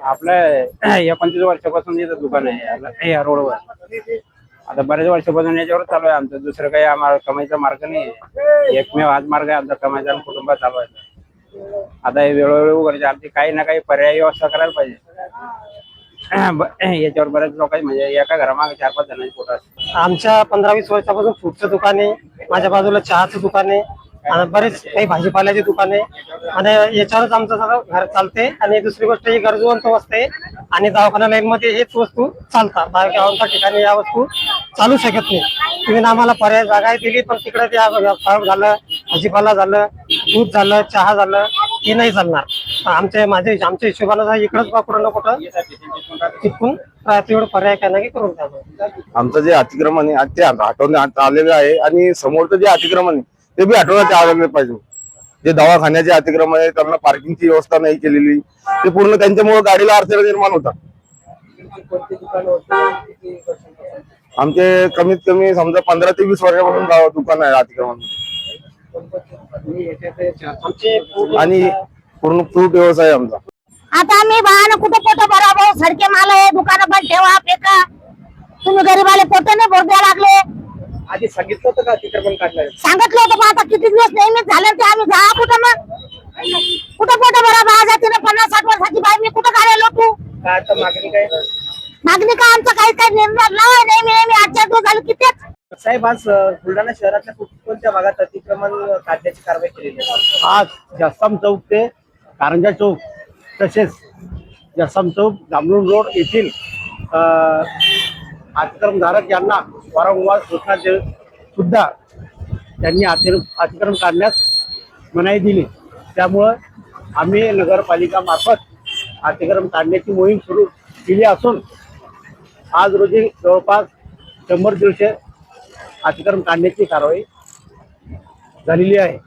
आपलं 29 वर्षापासून इथं दुकान आहे या रोडवर. आता बरेच वर्षापासून याच्यावर चालू आहे आमचं. दुसरं काही आम्हाला कमाईचा मार्ग नाही. एकमेव हाच मार्ग आहे आमचा कमाईचा आणि कुटुंब चालवायचा. आता हे वेळोवेळी उघडचे आमची काही ना काही पर्यायी व्यवस्था करायला पाहिजे. याच्यावर बरेच लोक म्हणजे एका घरामागे 4-5 जणांची पोट असते. आमच्या 15-20 वर्षापासून फ्रूटचं दुकान आहे, माझ्या बाजूला चहाचं दुकान आहे आणि बरेच काही भाजीपाल्याची दुकान आहे आणि याच्यावरच आमचं सगळं घर चालते. आणि दुसरी गोष्ट ही गरजवंत वस्तू आहे आणि दवाखाना लाईन मध्ये हेच वस्तू चालतात. बाहेरच्या ठिकाणी या वस्तू चालू शकत नाही. तुम्ही आम्हाला पर्याय जागा दिली पण तिकडे त्या फळ झालं, भाजीपाला झालं, दूध झालं, चहा झालं हे नाही चालणार. आमच्या हिशोबानं इकडंच कुठं कुठं तिथून तेवढं पर्याय काय नाही करून द्यावं. आमचं जे अतिक्रमण आहे ते हटवण्यात आलेलं आहे आणि समोरचं जे अतिक्रमण आहे ते बी हटवण्यात आलेलं पाहिजे. जे दवाखान्याचे अतिक्रमण आहे त्यांना पार्किंगची व्यवस्था नाही केलेली, ते पूर्ण त्यांच्यामुळे गाडीला अडचण निर्माण होतात. आमचे कमीत कमी समजा 15 ते 20 वर्षापासून दुकान आहे अतिक्रमण आणि पूर्ण फ्रूट व्यवसाय आमचा. आता आम्ही वाहन कुठं पोट भरावं, सडके माल आहे, दुकानं पण ठेवा फेका. तुम्ही गरीबाले पोट नाही भरू द्या लागले. आधी सांगितलं होतं का अतिक्रमण काढलं? सांगितलं होतं पण आता किती दिवस नेहमीच झालं ते आम्ही जा कुठं मग कुठं पोट भरावं. आज तिने 50-60 वर्षाची बाई मी कुठं काढायला तू काय आता मागणी काय? मागणी का आमचं काही निर्णय नाही. नेहमी 8-4 दिवस झाले कितीच. साहेब, आज बुलढाणा शहरातल्या कोणत्या भागात अतिक्रमण काढण्याची कारवाई केली? आज जसाम चौक ते कारंजा चौक तसेच जसाम चौक जांभरुण रोड येथील अतिक्रमधारक यांना वारंवार सूचना देऊन सुद्धा त्यांनी अतिक्रमण काढण्यास मनाई दिली. त्यामुळं आम्ही नगरपालिका मार्फत अतिक्रमण काढण्याची मोहीम सुरू केली असून आज रोजी जवळपास 100-150 अतिक्रमण काढण्याची कारवाई झालेली आहे.